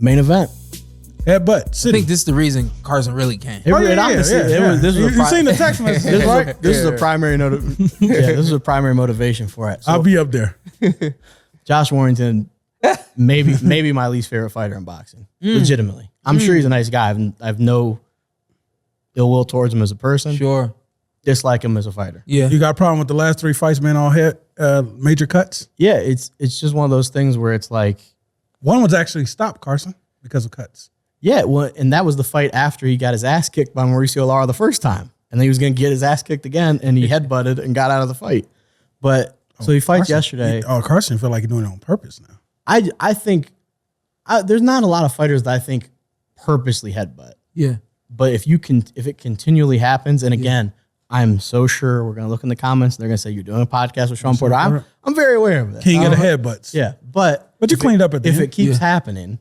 Main event. Headbutt. City. I think this is the reason Carson really came. This You seen the text messages, right? This is a primary this is a primary motivation for it. So, I'll be up there. Josh Warrington, maybe my least favorite fighter in boxing. Legitimately. I'm sure he's a nice guy. I have no ill will towards him as a person. Sure. Dislike him as a fighter. Yeah. You got a problem with the last 3 fights, man, all head major cuts? Yeah, it's just one of those things where it's like, one was actually stopped, Carson, because of cuts. yeah, well, and that was the fight after he got his ass kicked by Mauricio Lara the first time. And then he was going to get his ass kicked again, and he headbutted and got out of the fight. But so he fights yesterday. Carson feel like he's doing it on purpose now. I think there's not a lot of fighters that I think purposely headbutt. Yeah. But if it continually happens, and again, I'm so sure we're going to look in the comments, and they're going to say, you're doing a podcast with Shawn Porter. I'm very aware of that. King of the headbutts. Yeah, but you cleaned up at the if end. it keeps happening,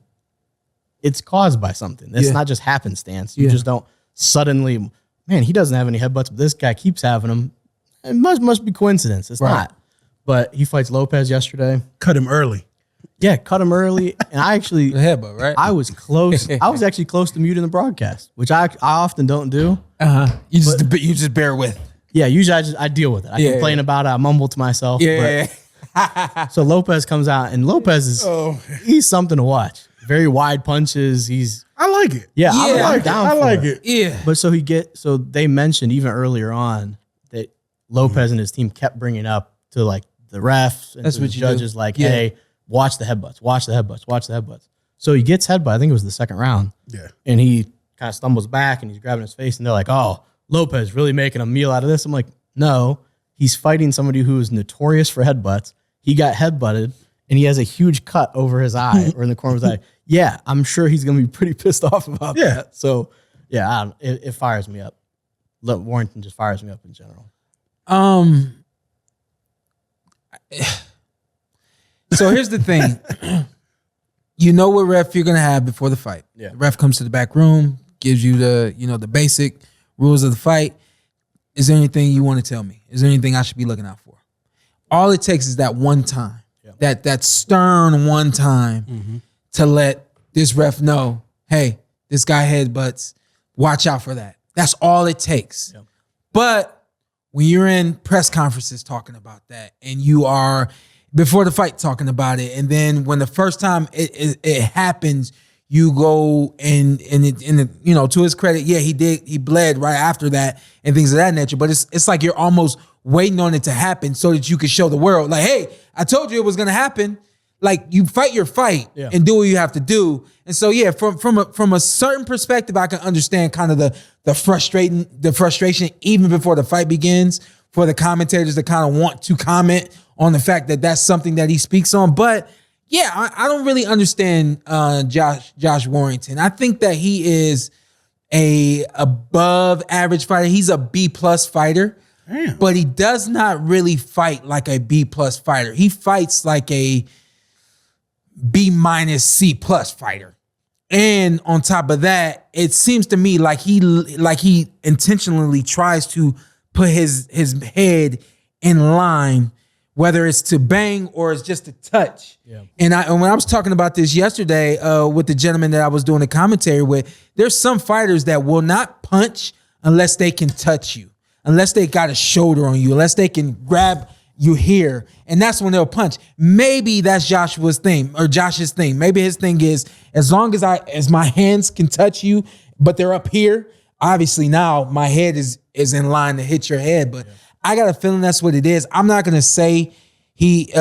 it's caused by something. It's not just happenstance. You just don't suddenly, man, he doesn't have any headbutts, but this guy keeps having them. It must be coincidence. It's not. But he fights Lopez yesterday. Cut him early. Yeah, cut him early. And I actually, The headbutt, right? I was close. I was actually close to muting the broadcast, which I often don't do. You just bear with. Yeah, usually I deal with it. I complain about it. I mumble to myself. Yeah. So Lopez comes out, and Lopez is he's something to watch. Very wide punches. I like it. Yeah, I like it. Yeah. But so they mentioned even earlier on that Lopez and his team kept bringing up to like the refs and That's to the what you judges do. like, hey, watch the headbutts, watch the headbutts, watch the headbutts. So he gets headbutt. I think it was the second round. Yeah. And he kind of stumbles back and he's grabbing his face, and they're like, oh, Lopez really making a meal out of this. I'm like, no, he's fighting somebody who is notorious for headbutts. He got headbutted and he has a huge cut over his eye or in the corner of his eye. Yeah, I'm sure he's going to be pretty pissed off about that. So, yeah, it fires me up. Warrington just fires me up in general. So here's the thing. You know what ref you're going to have before the fight. Yeah. The ref comes to the back room, gives you the basic rules of the fight. Is there anything you want to tell me? Is there anything I should be looking out for? All it takes is that one time, that stern one time to let this ref know, hey, this guy headbutts, watch out for that. That's all it takes. Yeah. But when you're in press conferences talking about that, and you are before the fight talking about it, and then when the first time it happens, you go and to his credit, yeah, he bled right after that and things of that nature. But it's like you're almost waiting on it to happen so that you can show the world, like, hey, I told you it was gonna happen. Like, you fight your fight and do what you have to do. And so, yeah, from a certain perspective, I can understand kind of the frustration even before the fight begins for the commentators that kind of want to comment on the fact that that's something that he speaks on. But yeah, I don't really understand Josh Warrington. I think that he is a above average fighter. He's a B+ fighter. Damn. But he does not really fight like a B+ fighter. He fights like a B- C+ fighter. And on top of that, it seems to me like he intentionally tries to put his head in line, whether it's to bang or it's just to touch. Yeah. And when I was talking about this yesterday with the gentleman that I was doing the commentary with, there's some fighters that will not punch unless they can touch you, unless they got a shoulder on you, unless they can grab you here, and that's when they'll punch. Maybe that's Josh's thing. Maybe his thing is, as long as my hands can touch you, but they're up here, obviously now my head is in line to hit your head. But I got a feeling that's what it is. I'm not gonna say he's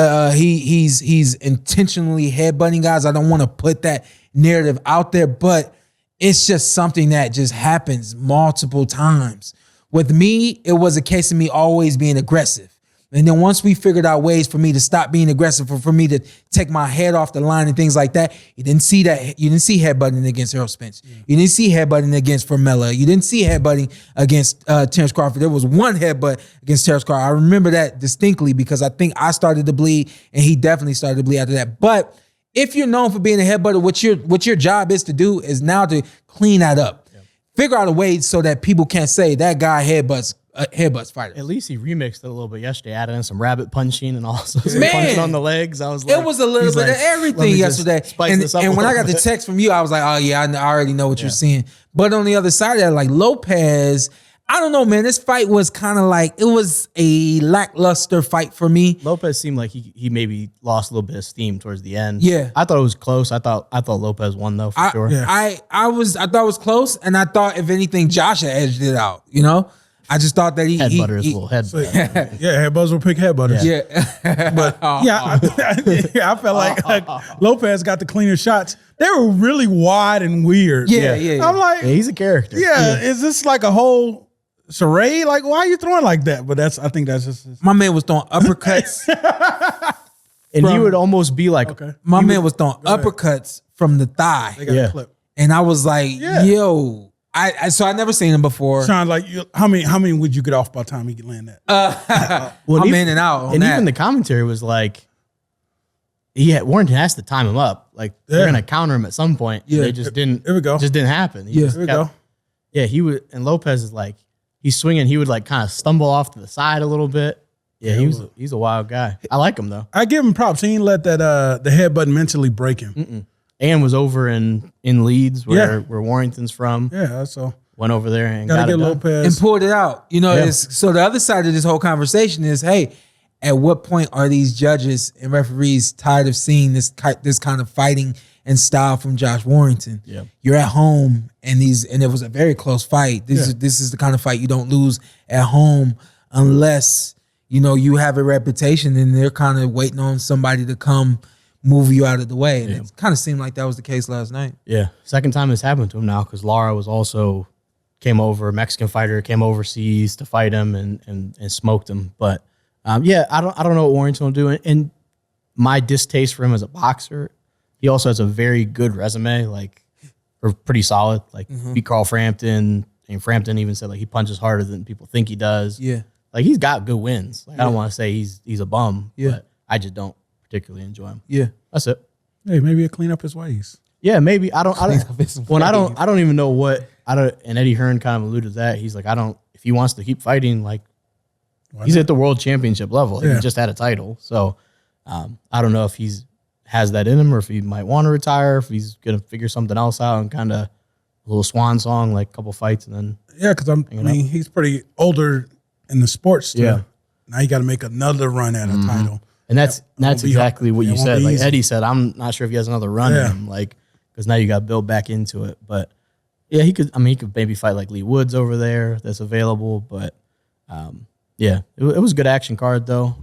intentionally headbutting guys. I don't want to put that narrative out there, but it's just something that just happens multiple times. With me, it was a case of me always being aggressive. And then once we figured out ways for me to stop being aggressive, for me to take my head off the line and things like that, you didn't see that. You didn't see headbutting against Errol Spence. Yeah. You didn't see headbutting against Formella. You didn't see headbutting against Terrence Crawford. There was one headbutt against Terrence Crawford. I remember that distinctly because I think I started to bleed and he definitely started to bleed after that. But if you're known for being a headbutter, what your job is to do is now to clean that up. Yeah. Figure out a way so that people can't say that guy headbutts headbutts fighters. At least he remixed it a little bit yesterday, added in some rabbit punching and also some punching on the legs. I was like, it was a little bit of everything yesterday. And when I got the text from you, I was like, oh yeah, I already know what you're seeing. But on the other side of that, like Lopez, I don't know, man. This fight was kind of like, it was a lackluster fight for me. Lopez seemed like he maybe lost a little bit of steam towards the end. Yeah. I thought it was close. I thought Lopez won though, for sure. Yeah. I thought it was close, and I thought if anything, Josh had edged it out. You know, I just thought that Headbutters will headbutt. Yeah, headbutters will pick headbutters. Yeah, But I felt like Lopez got the cleaner shots. They were really wide and weird. Yeah. I'm like, Yeah, he's a character. is this like a whole charade? Like, why are you throwing like that? But I think that's just my man was throwing uppercuts. And he would almost be like, My man was throwing uppercuts from the thigh, they got a clip. and I was like, yo. So I never seen him before. Sean, like, how many would you get off by the time he could land that? I'm in and out on and that. even the commentary was like, Warrington has to time him up. Like they're gonna counter him at some point. Yeah. They just didn't. Here we go. Just didn't happen. Yeah. Here we go. Yeah, he would. And Lopez is like, he's swinging. He would like kind of stumble off to the side a little bit. Yeah, he's a wild guy. I like him though. I give him props. He didn't let that the headbutt mentally break him. And was over in Leeds where Warrington's from. Yeah, so Went over there and gotta got get it done. and Lopez. pulled it out. You know, so the other side of this whole conversation is, hey, at what point are these judges and referees tired of seeing this kind of fighting and style from Josh Warrington? Yeah. You're at home and it was a very close fight. This is the kind of fight you don't lose at home unless, you know, you have a reputation and they're kind of waiting on somebody to come move you out of the way. And it kind of seemed like that was the case last night. Yeah. Second time it's happened to him now because Lara was also came over, a Mexican fighter, came overseas to fight him and smoked him. But I don't know what Warrington will do. And my distaste for him as a boxer, he also has a very good resume, or pretty solid. Beat Carl Frampton, and Frampton even said he punches harder than people think he does. Yeah. He's got good wins. I don't want to say he's a bum, but I just don't particularly enjoy him. Yeah. That's it. Hey, maybe he'll clean up his ways. Yeah, maybe. I don't even know what and Eddie Hearn kind of alluded to that. He's like, if he wants to keep fighting, he's at the world championship level. He just had a title. So I don't know if has that in him or if he might want to retire, if he's going to figure something else out and kind of a little swan song, a couple fights and then. Yeah, because he's pretty older in the sports still. Yeah. Now you got to make another run at a title. And that's exactly what you said. Easy. Eddie said, I'm not sure if he has another run in him, because now you got to build back into it. But yeah, he could maybe fight Lee Woods over there that's available. But it was a good action card though.